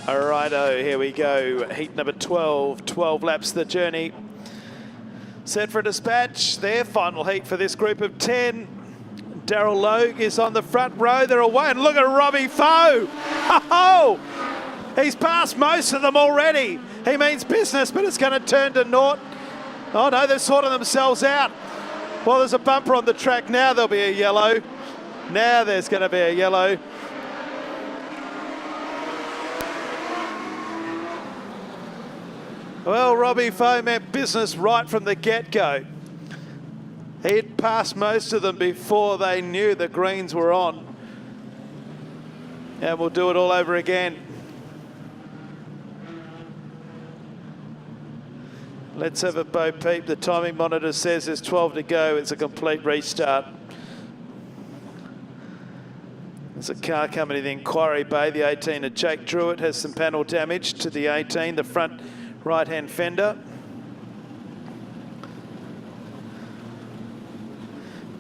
Righto, here we go. Heat number 12, 12 laps the journey. Set for dispatch, their final heat for this group of 10. Daryl Logue is on the front row. They're away, and look at Robbie Foe. Oh, he's passed most of them already. He means business, but it's going to turn to naught. Oh no, they're sorting themselves out. Well, there's a bumper on the track now. There'll be a yellow. Now there's going to be a yellow. Well, Robbie Foe meant business right from the get-go. He'd passed most of them before they knew the greens were on. And we'll do it all over again. Let's have a Bo Peep. The timing monitor says there's 12 to go. It's a complete restart. There's a car coming in Inquiry Bay. The 18 of Jake Druitt has some panel damage to the 18, the front right-hand fender.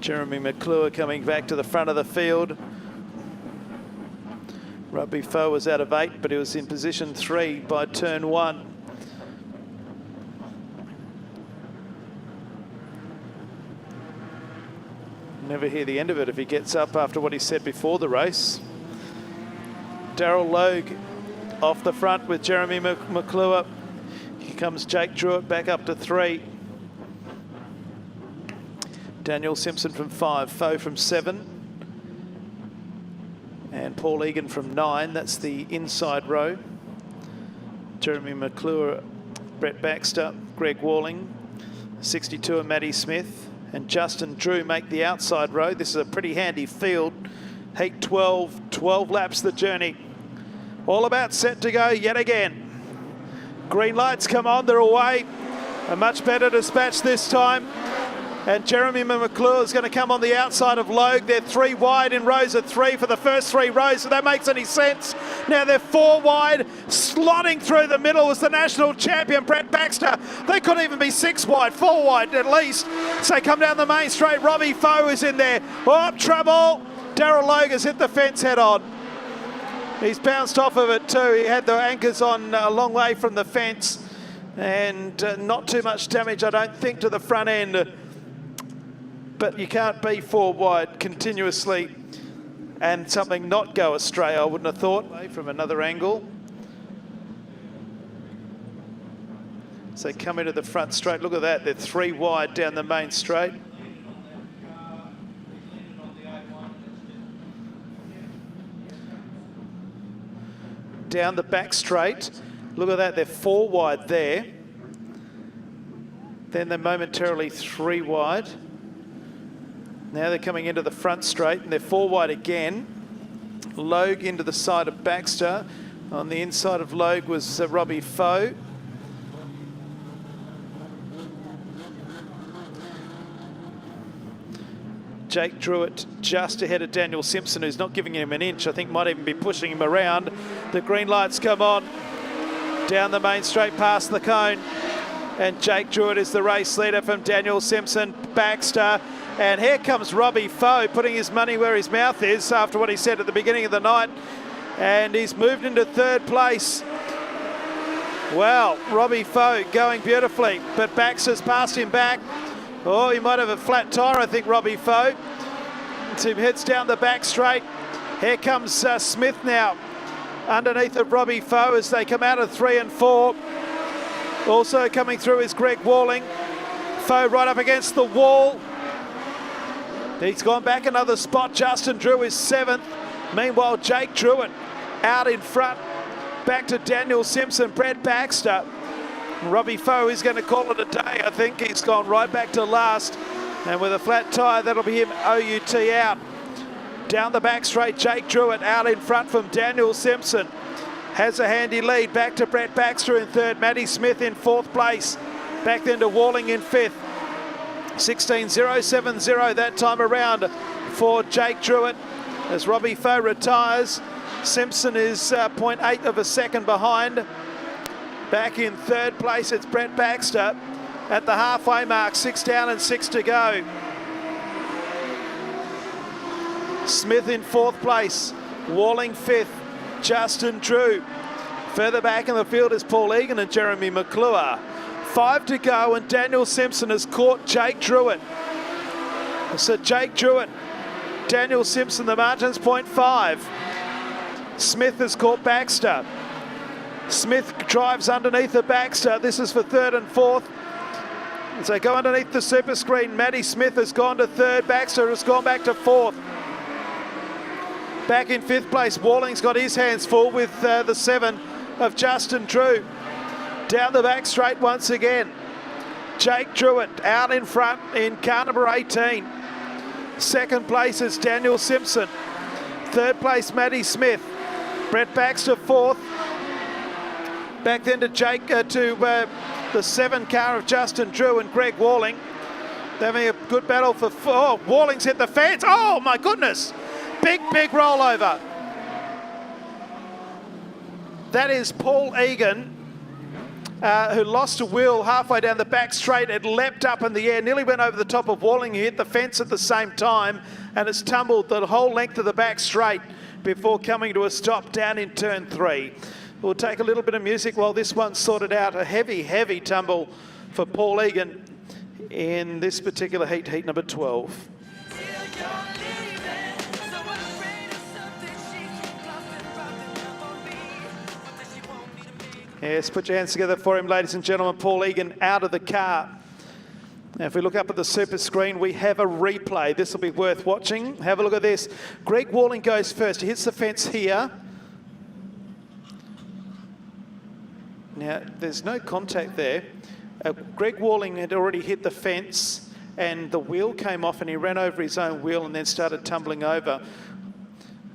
Jeremy McClure coming back to the front of the field. Robbie Foe was out of 8, but he was in position 3 by turn 1. Never hear the end of it if he gets up after what he said before the race. Daryl Logue off the front with Jeremy McClure. Here comes Jake Druitt back up to 3. Daniel Simpson from 5, Foe from 7. And Paul Egan from 9. That's the inside row. Jeremy McClure, Brett Baxter, Greg Walling, 62 and Matty Smith. And Justin Drew make the outside row. This is a pretty handy field. Heat 12, 12 laps the journey. All about set to go yet again. Green lights come on, they're away. A much better dispatch this time. And Jeremy McClure is going to come on the outside of Logue. They're 3 wide in rows of 3 for the first 3 rows, if that makes any sense. Now they're 4 wide. Slotting through the middle was the national champion, Brett Baxter. They couldn't even be 6 wide, 4 wide at least. So come down the main straight. Robbie Foe is in there. Oh, trouble. Daryl Logue has hit the fence head on. He's bounced off of it too. He had the anchors on a long way from the fence. And not too much damage, I don't think, to the front end. But you can't be 4 wide continuously and something not go astray, I wouldn't have thought, from another angle. So come into the front straight. Look at that. They're 3 wide down the main straight. Down the back straight. Look at that. They're 4 wide there. Then they're momentarily 3 wide. Now they're coming into the front straight and they're 4 wide again. Logue into the side of Baxter. On the inside of Logue was Robbie Foe. Jake Druitt just ahead of Daniel Simpson, who's not giving him an inch. I think might even be pushing him around. The green lights come on. Down the main straight past the cone. And Jake Druitt is the race leader from Daniel Simpson, Baxter. And here comes Robbie Foe, putting his money where his mouth is after what he said at the beginning of the night. And he's moved into 3rd place. Well, Robbie Foe going beautifully, but Baxter's passed him back. Oh, he might have a flat tyre, I think, Robbie Foe. So he heads down the back straight. Here comes Smith now, underneath of Robbie Foe as they come out of 3 and 4. Also coming through is Greg Walling. Foe right up against the wall. He's gone back another spot. Justin Drew is 7th. Meanwhile, Jake Druitt out in front. Back to Daniel Simpson, Brett Baxter. Robbie Foe is going to call it a day. I think he's gone right back to last. And with a flat tyre, that'll be him OUT out. Down the back straight, Jake Druitt out in front from Daniel Simpson. Has a handy lead. Back to Brett Baxter in 3rd. Matty Smith in 4th place. Back then to Walling in 5th. 16.070 that time around for Jake Druitt as Robbie Foe retires. Simpson is 0.8 of a second behind. Back in 3rd place, it's Brett Baxter at the halfway mark, 6 down and 6 to go. Smith in 4th place, Walling 5th, Justin Drew Further back in the field is Paul Egan and Jeremy McClure. 5 to go, and Daniel Simpson has caught Jake Druitt. So Jake Druitt, Daniel Simpson, the margin's 0.5. Smith has caught Baxter. Smith drives underneath the Baxter. This is for third and fourth. As they go underneath the super screen, Matty Smith has gone to third. Baxter has gone back to fourth. Back in fifth place, Walling's got his hands full with the 7 of Justin Drew. Down the back straight once again. Jake Druitt out in front in car number 18. Second place is Daniel Simpson. Third place, Matty Smith. Brett Baxter fourth. Back then to Jake, to the 7 car of Justin Drew and Greg Walling. They're having a good battle for four. Walling's hit the fence. Oh my goodness. Big rollover. That is Paul Egan, who lost a wheel halfway down the back straight. It leapt up in the air, nearly went over the top of Walling. He hit the fence at the same time, and it's tumbled the whole length of the back straight before coming to a stop down in turn 3. We'll take a little bit of music while this one's sorted out. A heavy tumble for Paul Egan in this particular heat, heat number 12. Yes, put your hands together for him, ladies and gentlemen. Paul Egan out of the car. Now, if we look up at the super screen, we have a replay. This will be worth watching. Have a look at this. Greg Walling goes first. He hits the fence here. Now, there's no contact there. Greg Walling had already hit the fence, and the wheel came off, and he ran over his own wheel and then started tumbling over.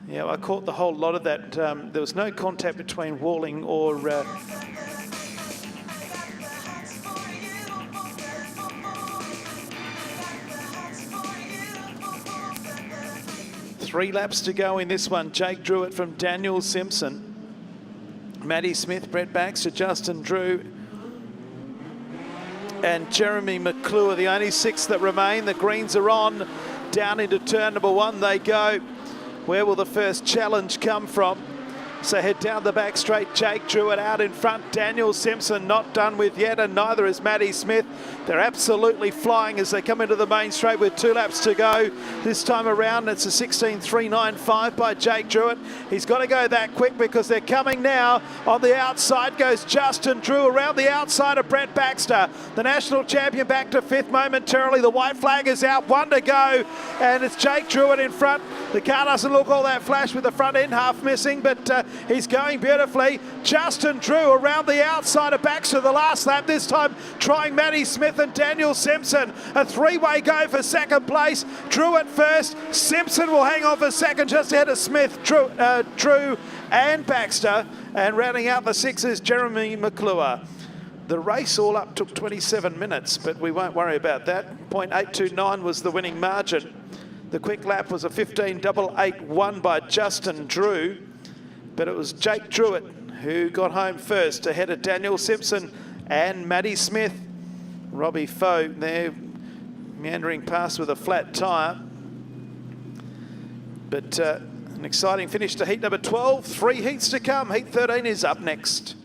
Yeah, I caught the whole lot of that. There was no contact between Walling or... 3 laps to go in this one. Jake Druitt from Daniel Simpson. Matty Smith, Brett Baxter, Justin Drew, and Jeremy McClure, the only 6 that remain. The greens are on. Down into turn number 1 they go. Where will the first challenge come from? So head down the back straight. Jake Druitt out in front. Daniel Simpson not done with yet, and neither is Matty Smith. They're absolutely flying as they come into the main straight with 2 laps to go. This time around, it's a 16.395 by Jake Druitt. He's got to go that quick because they're coming now. On the outside goes Justin Drew. Around the outside of Brett Baxter. The national champion back to 5th momentarily. The white flag is out. 1 to go, and it's Jake Druitt in front. The car doesn't look all that flash with the front end half missing, but he's going beautifully. Justin Drew around the outside of Baxter the last lap, this time trying Matty Smith and Daniel Simpson. A 3-way go for second place. Drew at first. Simpson will hang on for second just ahead of Smith, Drew and Baxter. And rounding out the 6 is Jeremy McClure. The race all up took 27 minutes, but we won't worry about that. 0.829 was the winning margin. The quick lap was a 15.881 by Justin Drew, but it was Jake Druitt who got home first ahead of Daniel Simpson and Matty Smith. Robbie Foe there meandering past with a flat tyre. But an exciting finish to heat number 12. 3 heats to come. Heat 13 is up next.